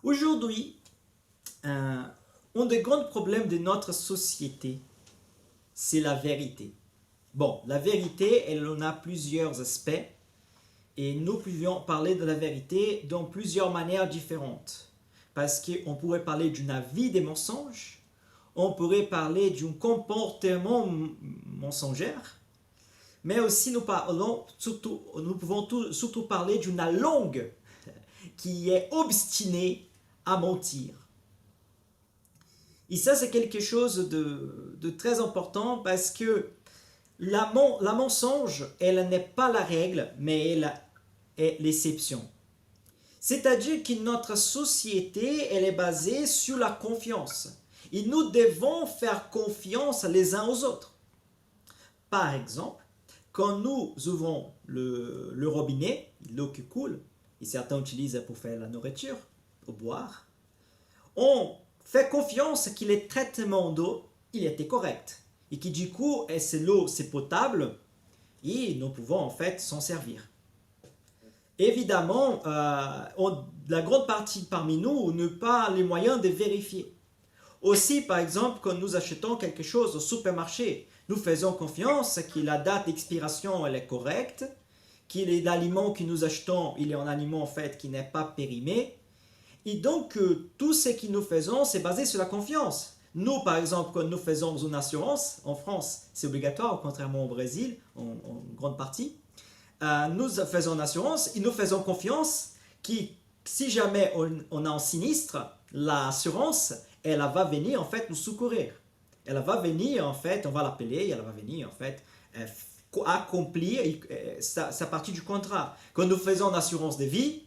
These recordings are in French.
Aujourd'hui, un des grands problèmes de notre société, c'est la vérité. Bon, la vérité, elle en a plusieurs aspects et nous pouvions parler de la vérité dans plusieurs manières différentes. Parce qu'on pourrait parler d'une avis des mensonges, on pourrait parler d'un comportement mensongère, mais aussi nous pouvons surtout parler d'une langue qui est obstinée à mentir. Et ça, c'est quelque chose de très important parce que la mensonge, elle n'est pas la règle, mais elle est l'exception. C'est-à-dire que notre société, elle est basée sur la confiance. Et nous devons faire confiance les uns aux autres. Par exemple, quand nous ouvrons le robinet, l'eau qui coule, et certains utilisent pour faire la nourriture, pour boire, on fait confiance que le traitement d'eau, il était correct. Et que du coup, l'eau, c'est potable, et nous pouvons en fait s'en servir. Évidemment, la grande partie parmi nous n'a pas les moyens de vérifier. Aussi, par exemple, quand nous achetons quelque chose au supermarché, nous faisons confiance que la date d'expiration elle est correcte, que l'aliment que nous achetons, il est un aliment en fait qui n'est pas périmé. Et donc, tout ce que nous faisons, c'est basé sur la confiance. Nous, par exemple, quand nous faisons une assurance, en France, c'est obligatoire, contrairement au Brésil, en grande partie. Nous faisons une assurance et nous faisons confiance que si jamais on a un sinistre, l'assurance, elle va venir en fait nous secourir. Elle va venir en fait, on va l'appeler, elle va venir en fait accomplir sa partie du contrat. Quand nous faisons une assurance de vie,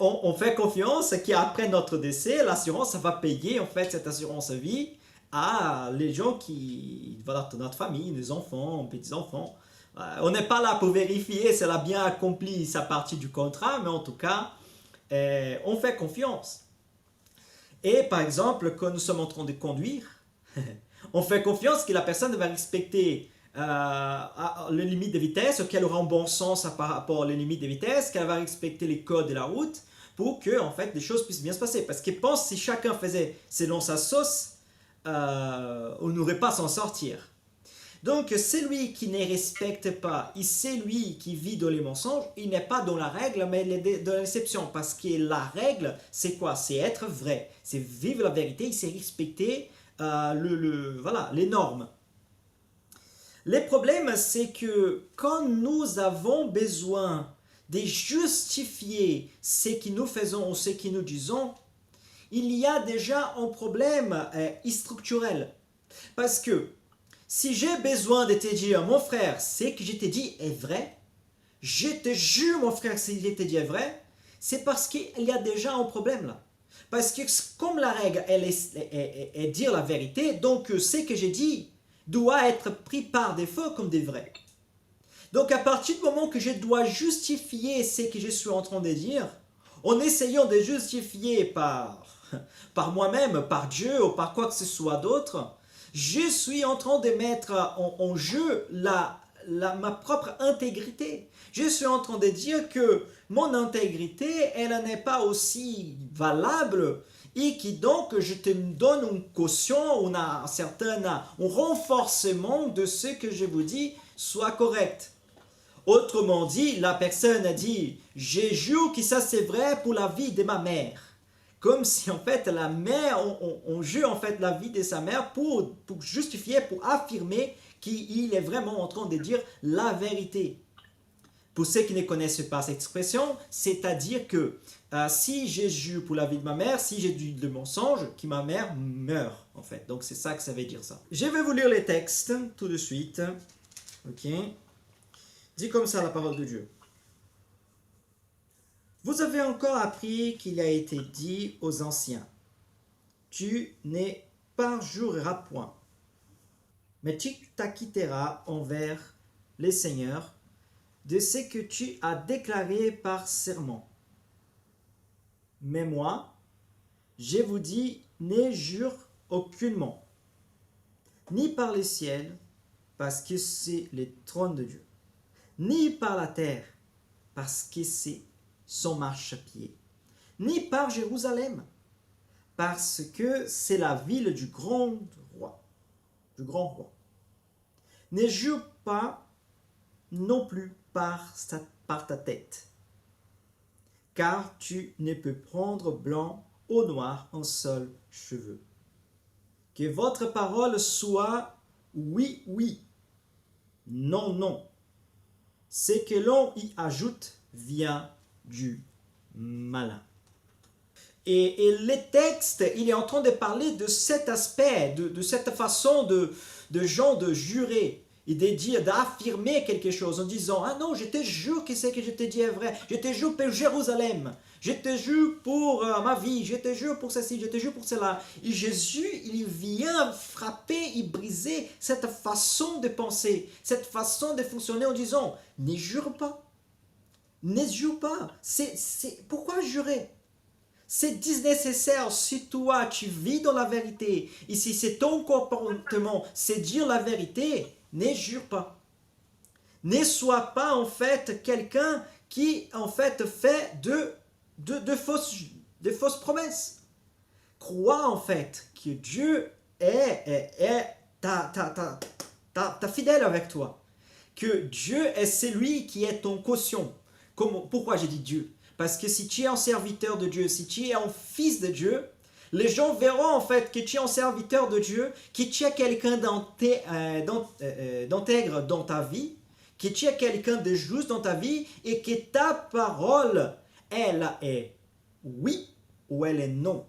on fait confiance qu'après notre décès, l'assurance va payer en fait cette assurance vie à les gens qui, voilà, notre famille, nos enfants, petits-enfants. On n'est pas là pour vérifier si elle a bien accompli sa partie du contrat, mais en tout cas, on fait confiance. Et par exemple, quand nous sommes en train de conduire, on fait confiance que la personne va respecter les limites de vitesse, qu'elle aura un bon sens par rapport aux limites de vitesse, qu'elle va respecter les codes de la route pour que en fait, les choses puissent bien se passer. Parce qu'ils pensent que si chacun faisait selon sa sauce, on n'aurait pas à s'en sortir. Donc, celui qui ne respecte pas, et celui qui vit dans les mensonges, il n'est pas dans la règle, mais il est dans l'exception. Parce que la règle, c'est quoi? C'est être vrai. C'est vivre la vérité, c'est respecter voilà, les normes. Le problème, c'est que quand nous avons besoin de justifier ce que nous faisons ou ce que nous disons, il y a déjà un problème structurel. Parce que si j'ai besoin de te dire, mon frère, ce que je t'ai dit est vrai, je te jure, mon frère, ce que je t'ai dit est vrai, c'est parce qu'il y a déjà un problème là. Parce que comme la règle, elle est dire la vérité, donc ce que j'ai dit doit être pris par défaut comme des vrais. Donc à partir du moment que je dois justifier ce que je suis en train de dire, en essayant de justifier par moi-même, par Dieu ou par quoi que ce soit d'autre, je suis en train de mettre en jeu ma propre intégrité. Je suis en train de dire que mon intégrité, elle n'est pas aussi valable et qui donc je te donne une caution, un renforcement de ce que je vous dis soit correct. Autrement dit, la personne a dit, je jure que ça c'est vrai pour la vie de ma mère. Comme si en fait la mère, on jure en fait la vie de sa mère pour justifier, pour affirmer qu'il est vraiment en train de dire la vérité. Pour ceux qui ne connaissent pas cette expression, c'est-à-dire que si je jure pour la vie de ma mère, si j'ai dit le mensonge, que ma mère meurt en fait. Donc c'est ça que ça veut dire ça. Je vais vous lire les textes tout de suite. Ok. Dit comme ça la parole de Dieu. Vous avez encore appris qu'il a été dit aux anciens, tu ne parjureras point, mais tu t'acquitteras envers les seigneurs de ce que tu as déclaré par serment. Mais moi, je vous dis, ne jure aucunement, ni par les ciels, parce que c'est le trône de Dieu, ni par la terre, parce que c'est son marchepied, ni par Jérusalem, parce que c'est la ville du grand roi. Du grand roi. Ne jure pas non plus par ta tête, car tu ne peux prendre blanc ou noir un seul cheveu. Que votre parole soit oui, oui, non, non. Ce que l'on y ajoute vient du malin. Et le texte, il est en train de parler de cet aspect, de cette façon de gens de jurer et de dire, d'affirmer quelque chose en disant, ah non, je te jure que ce que je te dis est vrai, je te jure pour Jérusalem, je te jure pour ma vie, je te jure pour ceci, je te jure pour cela. Et Jésus, il vient frapper et briser cette façon de penser, cette façon de fonctionner en disant, ne jure pas, ne jure pas, pourquoi jurer? C'est nécessaire si toi tu vis dans la vérité et si c'est ton comportement, c'est dire la vérité, ne jure pas. Ne sois pas en fait quelqu'un qui en fait de fausses promesses. Crois en fait que Dieu est ta fidèle avec toi. Que Dieu est celui qui est ton caution. Pourquoi j'ai dit Dieu? Parce que si tu es un serviteur de Dieu, si tu es un fils de Dieu, les gens verront en fait que tu es un serviteur de Dieu, que tu es quelqu'un d'intègre dans ta vie, que tu es quelqu'un de juste dans ta vie et que ta parole, elle est oui ou elle est non.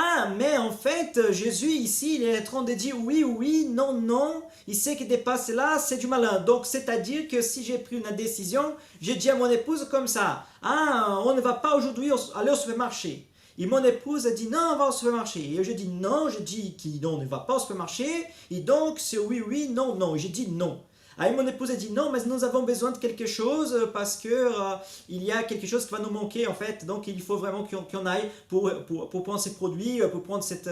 Ah, mais en fait, Jésus ici, il est en train de dire oui, oui, non, non. Il sait que dépasser là, c'est du malin. Donc, c'est-à-dire que si j'ai pris une décision, j'ai dit à mon épouse comme ça, ah, on ne va pas aujourd'hui aller au supermarché. Et mon épouse a dit non, on va au supermarché. Et je dis non, je dis non, on ne va pas au supermarché. Et donc, c'est oui, oui, non, non. Et j'ai dit non. Et mon épouse a dit non, mais nous avons besoin de quelque chose parce que il y a quelque chose qui va nous manquer en fait. Donc il faut vraiment qu'on aille pour prendre ces produits, pour prendre cet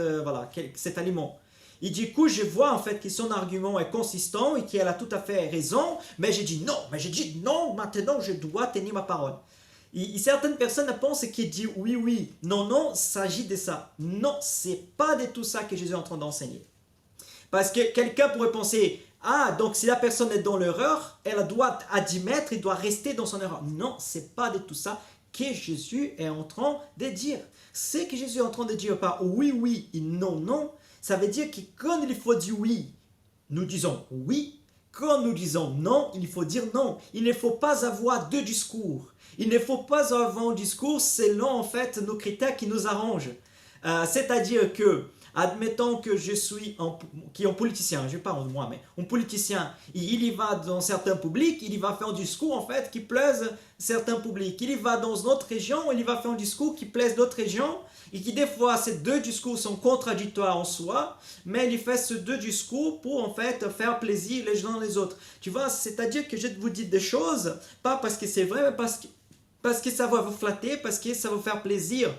aliment. Et du coup, je vois en fait que son argument est consistant et qu'elle a tout à fait raison, mais j'ai dit non, maintenant je dois tenir ma parole. Et certaines personnes pensent qu'il dit oui, oui, non, non, il s'agit de ça. Non, c'est pas de tout ça que Jésus est en train d'enseigner. Parce que quelqu'un pourrait penser, ah, donc si la personne est dans l'erreur, elle doit admettre, il doit rester dans son erreur. Non, c'est pas de tout ça que Jésus est en train de dire. Ce que Jésus est en train de dire par oui, oui et non, non, ça veut dire que quand il faut dire oui, nous disons oui. Quand nous disons non, il faut dire non. Il ne faut pas avoir deux discours. Il ne faut pas avoir un discours selon en fait nos critères qui nous arrangent. C'est-à-dire que admettons que je suis un politicien, je parle de moi, mais un politicien, il y va dans certains publics, il y va faire un discours en fait qui plaise certains publics. Il y va dans une autre région, il y va faire un discours qui plaise d'autres régions, et qui des fois ces deux discours sont contradictoires en soi, mais il fait ces deux discours pour en fait faire plaisir les uns les autres. Tu vois, c'est-à-dire que je vous dis des choses, pas parce que c'est vrai, mais parce que ça va vous flatter, parce que ça va vous faire plaisir.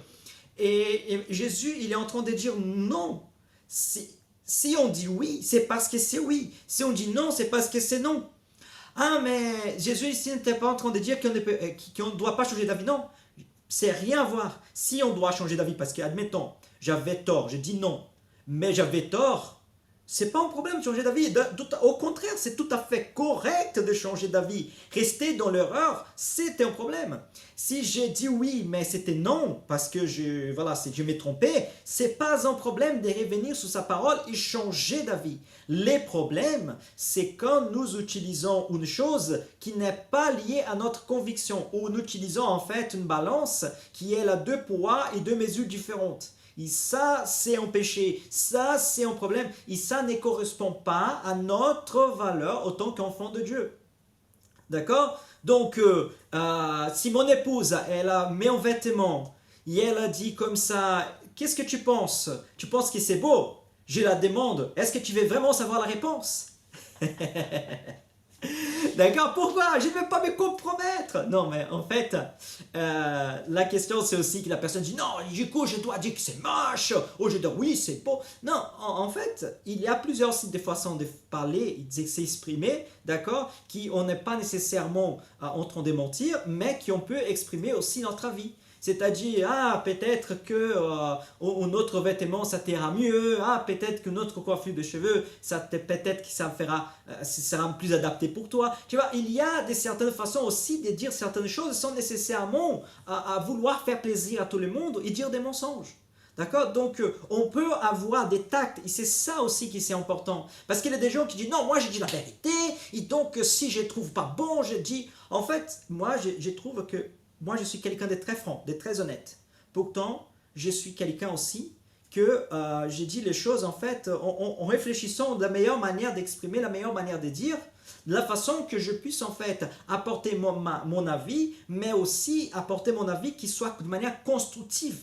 Et Jésus, il est en train de dire non. Si on dit oui, c'est parce que c'est oui. Si on dit non, c'est parce que c'est non. Ah, mais Jésus ici n'était pas en train de dire qu'on ne doit pas changer d'avis. Non, c'est rien à voir. Si on doit changer d'avis, parce que, admettons, j'avais tort, j'ai dit non, mais j'avais tort, c'est pas un problème de changer d'avis. Au contraire, c'est tout à fait correct de changer d'avis. Rester dans l'erreur, c'était un problème. Si j'ai dit oui, mais c'était non, parce que je m'ai trompé, c'est pas un problème de revenir sur sa parole et changer d'avis. Les problèmes, c'est quand nous utilisons une chose qui n'est pas liée à notre conviction, ou nous utilisons en fait une balance qui est à deux poids et deux mesures différentes. Et ça, c'est un péché, ça, c'est un problème, et ça ne correspond pas à notre valeur en tant qu'enfant de Dieu. D'accord? Donc, si mon épouse, elle a mis un vêtement, et elle a dit comme ça, qu'est-ce que tu penses? Tu penses que c'est beau? Je la demande, est-ce que tu veux vraiment savoir la réponse? D'accord? Pourquoi? Je ne veux pas me compromettre. Non, mais en fait, la question c'est aussi que la personne dit non, du coup je dois dire que c'est moche, ou je dois oui, c'est beau. Non, en fait, il y a plusieurs façons de parler, de s'exprimer, d'accord, qui on n'est pas nécessairement en train de mentir, mais qui on peut exprimer aussi notre avis. C'est-à-dire, ah, peut-être que notre vêtement, ça t'ira mieux. Ah, peut-être que notre coiffure de cheveux, peut-être que ça sera plus adapté pour toi. Tu vois, il y a certaines façons aussi de dire certaines choses sans nécessairement à vouloir faire plaisir à tout le monde et dire des mensonges. D'accord? Donc, on peut avoir des tacts, et c'est ça aussi qui est important. Parce qu'il y a des gens qui disent, non, moi j'ai dit la vérité, et donc si je ne trouve pas bon, je dis... En fait, moi, je trouve que moi, je suis quelqu'un de très franc, de très honnête. Pourtant, je suis quelqu'un aussi que j'ai dit les choses, en fait, en réfléchissant de la meilleure manière d'exprimer, la meilleure manière de dire, de la façon que je puisse, en fait, apporter mon avis, mais aussi apporter mon avis qui soit de manière constructive.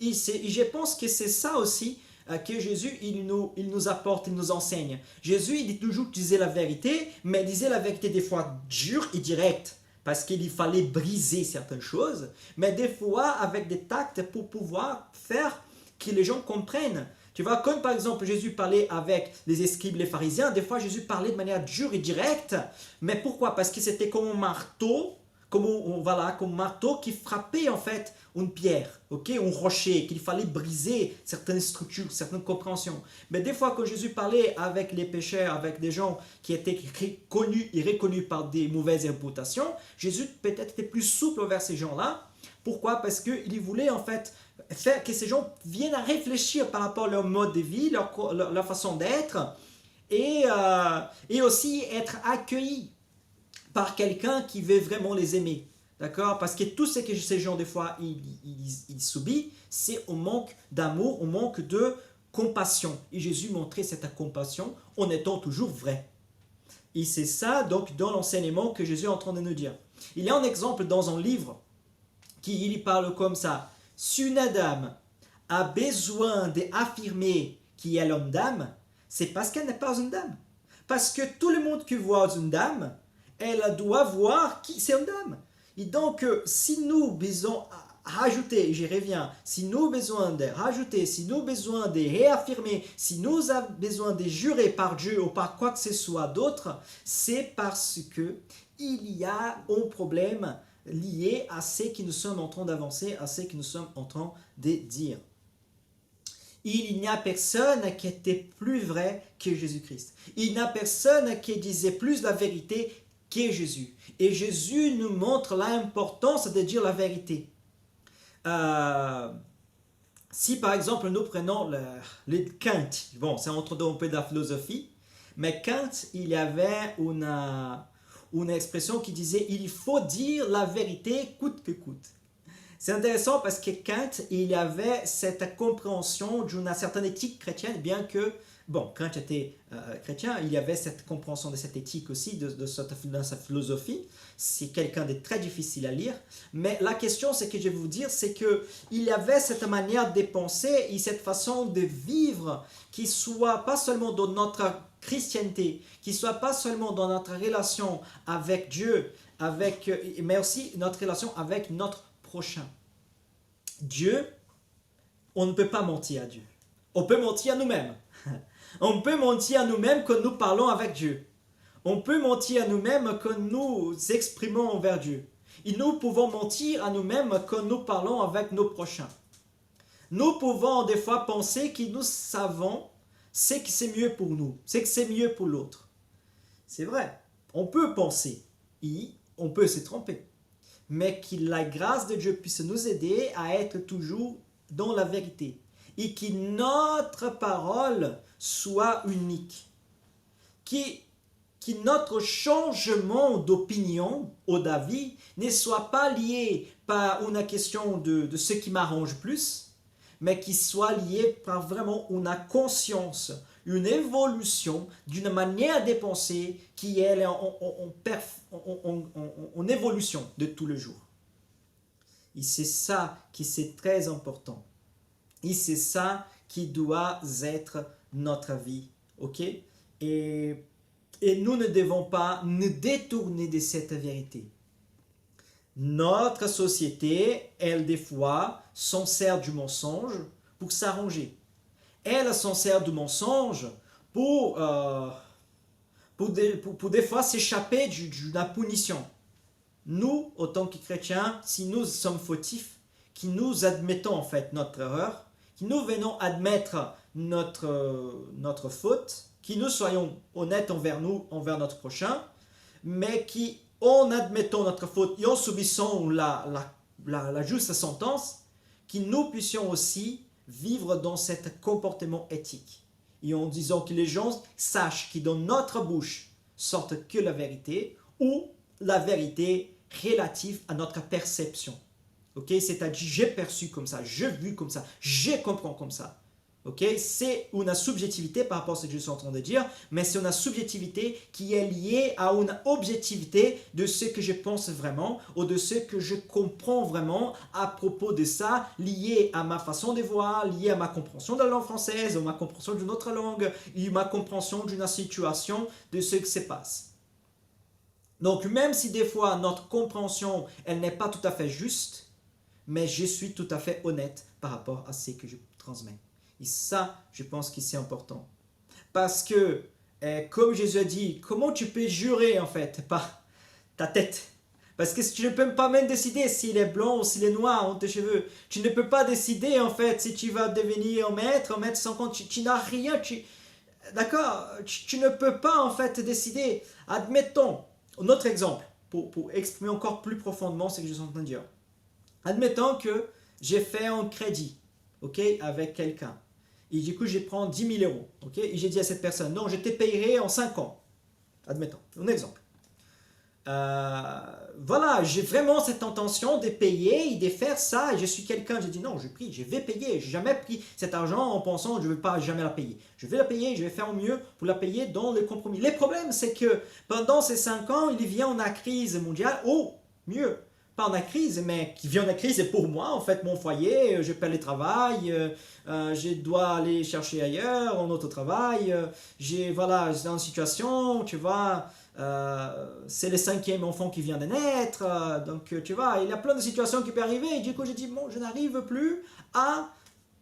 Et je pense que c'est ça aussi que Jésus, il nous apporte, il nous enseigne. Jésus, il dit toujours qu'il disait la vérité, mais il disait la vérité des fois dure et directe, parce qu'il fallait briser certaines choses, mais des fois avec des tacts pour pouvoir faire que les gens comprennent. Tu vois, comme par exemple Jésus parlait avec les escribes, les pharisiens, des fois Jésus parlait de manière dure et directe, mais pourquoi? Parce que c'était comme un marteau, comme un marteau qui frappait en fait une pierre, ok, un rocher, qu'il fallait briser certaines structures, certaines compréhensions. Mais des fois, quand Jésus parlait avec les pécheurs, avec des gens qui étaient connus et reconnus par des mauvaises réputations, Jésus peut-être était plus souple envers ces gens-là. Pourquoi? Parce qu'il voulait en fait faire que ces gens viennent à réfléchir par rapport à leur mode de vie, leur façon d'être, et aussi être accueillis par quelqu'un qui veut vraiment les aimer. D'accord? Parce que tout ce que ces gens, des fois, ils subissent, c'est un manque d'amour, un manque de compassion. Et Jésus montrait cette compassion en étant toujours vrai. Et c'est ça, donc, dans l'enseignement que Jésus est en train de nous dire. Il y a un exemple dans un livre qui il parle comme ça. Si une dame a besoin d'affirmer qui est l'homme dame, c'est parce qu'elle n'est pas une dame. Parce que tout le monde qui voit une dame, elle doit voir qui c'est une dame. Et donc, si nous besoin rajouter, j'y reviens, si nous besoin de rajouter, si nous besoin de réaffirmer, si nous avons besoin de jurer par Dieu ou par quoi que ce soit d'autre, c'est parce que il y a un problème lié à ce que nous sommes en train d'avancer, à ce que nous sommes en train de dire. Il n'y a personne qui était plus vrai que Jésus-Christ. Il n'y a personne qui disait plus la vérité que Jésus. Et Jésus nous montre l'importance de dire la vérité. Si par exemple nous prenons le Kant, bon, c'est un peu de la philosophie, mais Kant, il y avait une expression qui disait il faut dire la vérité coûte que coûte. C'est intéressant parce que Kant, il y avait cette compréhension d'une certaine éthique chrétienne, bien que, bon, Kant était chrétien, il y avait cette compréhension de cette éthique aussi, dans sa philosophie. C'est quelqu'un de très difficile à lire. Mais la question, c'est que je vais vous dire, c'est qu'il y avait cette manière de penser et cette façon de vivre qui soit pas seulement dans notre chrétienté, qui soit pas seulement dans notre relation avec Dieu, mais aussi notre relation avec notre prochain. Dieu, on ne peut pas mentir à Dieu. On peut mentir à nous-mêmes. On peut mentir à nous-mêmes quand nous parlons avec Dieu. On peut mentir à nous-mêmes quand nous exprimons envers Dieu. Et nous pouvons mentir à nous-mêmes quand nous parlons avec nos prochains. Nous pouvons des fois penser que nous savons ce que c'est mieux pour nous, ce que c'est mieux pour l'autre. C'est vrai, on peut penser et on peut se tromper. Mais que la grâce de Dieu puisse nous aider à être toujours dans la vérité. Et que notre parole soit unique. Que notre changement d'opinion ou d'avis ne soit pas lié par une question de ce qui m'arrange plus, mais qu'il soit lié par vraiment une conscience, une évolution d'une manière de penser qui est en évolution de tous les jours. Et c'est ça qui est très important. Et c'est ça qui doit être notre vie. Ok? Et nous ne devons pas nous détourner de cette vérité. Notre société, elle, des fois, s'en sert du mensonge pour s'arranger. Elle s'en sert du mensonge pour des fois s'échapper de la punition. Nous, en tant que chrétiens, si nous sommes fautifs, qui nous admettons en fait notre erreur, qui nous venons admettre notre faute, qui nous soyons honnêtes envers nous, envers notre prochain, mais qui, en admettant notre faute et en subissant la juste sentence, que nous puissions aussi vivre dans ce comportement éthique. Et en disant que les gens sachent que dans notre bouche sorte que la vérité, ou la vérité relative à notre perception. Okay? C'est-à-dire, j'ai perçu comme ça, j'ai vu comme ça, j'ai compris comme ça. Okay? C'est une subjectivité par rapport à ce que je suis en train de dire, mais c'est une subjectivité qui est liée à une objectivité de ce que je pense vraiment ou de ce que je comprends vraiment à propos de ça, lié à ma façon de voir, lié à ma compréhension de la langue française, ou ma compréhension d'une autre langue, ou ma compréhension d'une situation de ce qui se passe. Donc même si des fois notre compréhension, elle n'est pas tout à fait juste, mais je suis tout à fait honnête par rapport à ce que je transmets. Et ça, je pense que c'est important. Parce que, comme Jésus a dit, comment tu peux jurer en fait par ta tête? Parce que tu ne peux pas même décider s'il est blanc ou s'il est noir ou tes cheveux. Tu ne peux pas décider en fait si tu vas devenir un mètre 50. Tu n'as rien. D'accord? Tu ne peux pas en fait décider. Admettons, notre exemple, pour exprimer encore plus profondément ce que je suis en train de dire. Admettons que j'ai fait un crédit, ok, avec quelqu'un. Et du coup, je prends 10 000 euros. Okay, et j'ai dit à cette personne, non, je te payerai en 5 ans. Admettons, un exemple. Voilà, j'ai vraiment cette intention de payer et de faire ça. Et je suis quelqu'un, j'ai dit non, je vais payer. Je n'ai jamais pris cet argent en pensant que je ne vais pas jamais la payer. Je vais la payer, je vais faire au mieux pour la payer dans le compromis. Le problème, c'est que pendant ces 5 ans, il vient une crise mondiale, ou mieux, pas en crise, mais qui vient en crise, c'est pour moi, en fait, mon foyer, je perds le travail, je dois aller chercher ailleurs, un autre travail, voilà, j'ai dans une situation, tu vois, c'est le 5e enfant qui vient de naître, donc tu vois, il y a plein de situations qui peuvent arriver, et du coup, je dis, bon, je n'arrive plus à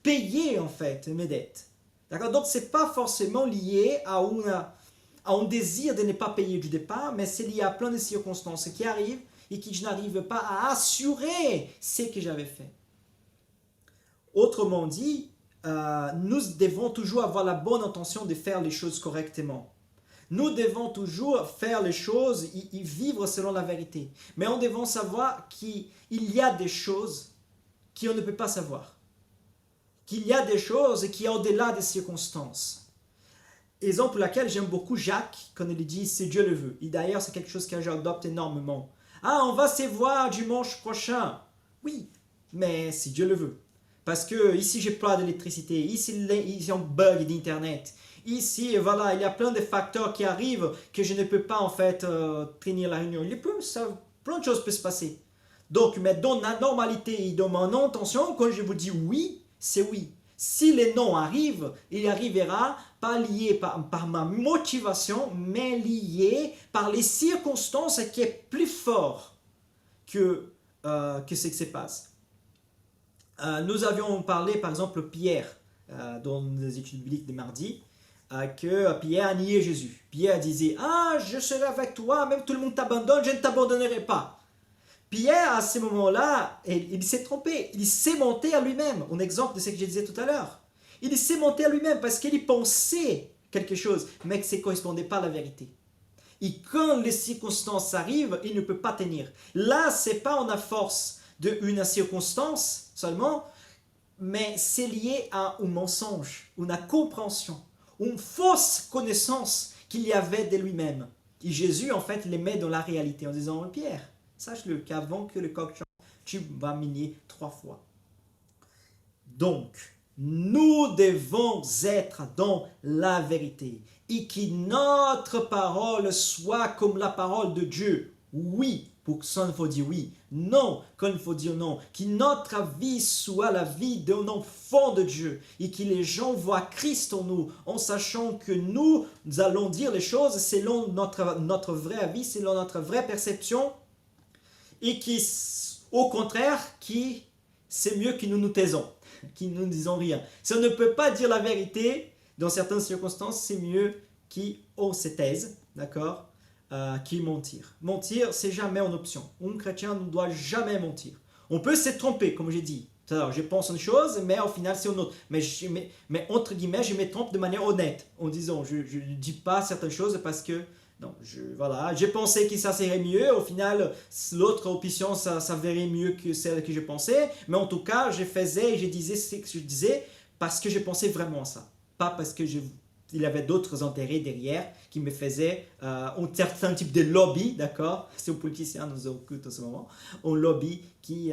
payer, en fait, mes dettes. D'accord? Donc, c'est pas forcément lié à un désir de ne pas payer du départ, mais c'est lié à plein de circonstances qui arrivent, et que je n'arrive pas à assurer ce que j'avais fait. Autrement dit, nous devons toujours avoir la bonne intention de faire les choses correctement. Nous devons toujours faire les choses et vivre selon la vérité. Mais on devons savoir qu'il y a des choses qu'on ne peut pas savoir. Qu'il y a des choses qui sont au-delà des circonstances. Exemple pour laquelle j'aime beaucoup Jacques, quand il dit « si Dieu le veut ». Et d'ailleurs, c'est quelque chose que j'adopte énormément. Ah, on va se voir dimanche prochain. Oui, mais si Dieu le veut. Parce que ici, j'ai pas d'électricité. Ici, il y a un bug d'internet. Ici, voilà, il y a plein de facteurs qui arrivent que je ne peux pas en fait tenir la réunion. Plein de choses peuvent se passer. Donc, mais dans la normalité et dans mon intention, quand je vous dis oui, c'est oui. Si les non arrivent, il arrivera pas lié par ma motivation, mais lié par les circonstances qui est plus fort que ce qui se passe. Nous avions parlé, par exemple, Pierre, dans les études bibliques de mardi, que Pierre a nié Jésus. Pierre disait, « Ah, je serai avec toi, même tout le monde t'abandonne, je ne t'abandonnerai pas. » Pierre, à ce moment-là, il s'est trompé. Il s'est monté à lui-même. Un exemple de ce que je disais tout à l'heure. Il s'est monté à lui-même parce qu'il pensait quelque chose, mais que ça ne correspondait pas à la vérité. Et quand les circonstances arrivent, il ne peut pas tenir. Là, ce n'est pas en force d'une circonstance seulement, mais c'est lié à un mensonge, une incompréhension, une fausse connaissance qu'il y avait de lui-même. Et Jésus, en fait, les met dans la réalité en disant, « Pierre, sache-le qu'avant que le coq chante, tu vas m'igner 3 fois. » Donc, nous devons être dans la vérité et que notre parole soit comme la parole de Dieu. Oui, pour ça il faut dire oui. Non, quand il faut dire non. Que notre vie soit la vie d'un enfant de Dieu et que les gens voient Christ en nous en sachant que nous allons dire les choses selon notre vrai avis, selon notre vraie perception et qui, au contraire, c'est mieux que nous nous taisons, que nous ne disons rien. Si on ne peut pas dire la vérité, dans certaines circonstances, c'est mieux qu'on se taise, d'accord, qui mentir. Mentir, c'est jamais une option. Un chrétien ne doit jamais mentir. On peut se tromper, comme j'ai dit. Alors, je pense une chose, mais au final, c'est une autre. Mais entre guillemets, je me trompe de manière honnête, en disant, je ne dis pas certaines choses parce que, non, voilà, j'ai pensé que ça serait mieux. Au final, l'autre option, ça s'avérait mieux que celle que je pensais. Mais en tout cas, je faisais et je disais ce que je disais parce que je pensais vraiment à ça. Pas parce que il y avait d'autres intérêts derrière qui me faisaient un certain type de lobby, d'accord? C'est un politicien nous occupe en ce moment. Un lobby qui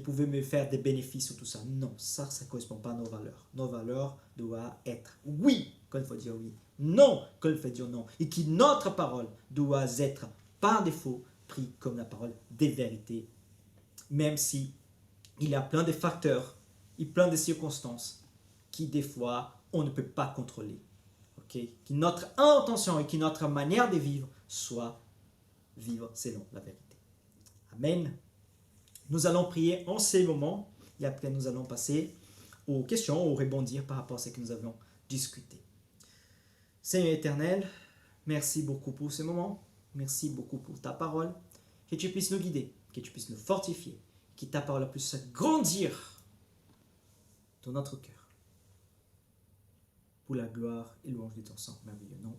pouvait me faire des bénéfices ou tout ça. Non, ça ne correspond pas à nos valeurs. Nos valeurs doivent être oui quand il faut dire oui, non quand il faut dire non. Et que notre parole doit être par défaut prise comme la parole des vérités. Même si il y a plein de facteurs et plein de circonstances qui des fois on ne peut pas contrôler. Okay? Que notre intention et que notre manière de vivre soit vivre selon la vérité. Amen. Nous allons prier en ces moments et après nous allons passer aux questions, aux rebondir par rapport à ce que nous avons discuté. Seigneur éternel, merci beaucoup pour ce moment. Merci beaucoup pour ta parole. Que tu puisses nous guider, que tu puisses nous fortifier, que ta parole puisse grandir dans notre cœur. Pour la gloire et louange de ton sang merveilleux nom.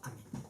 Amen.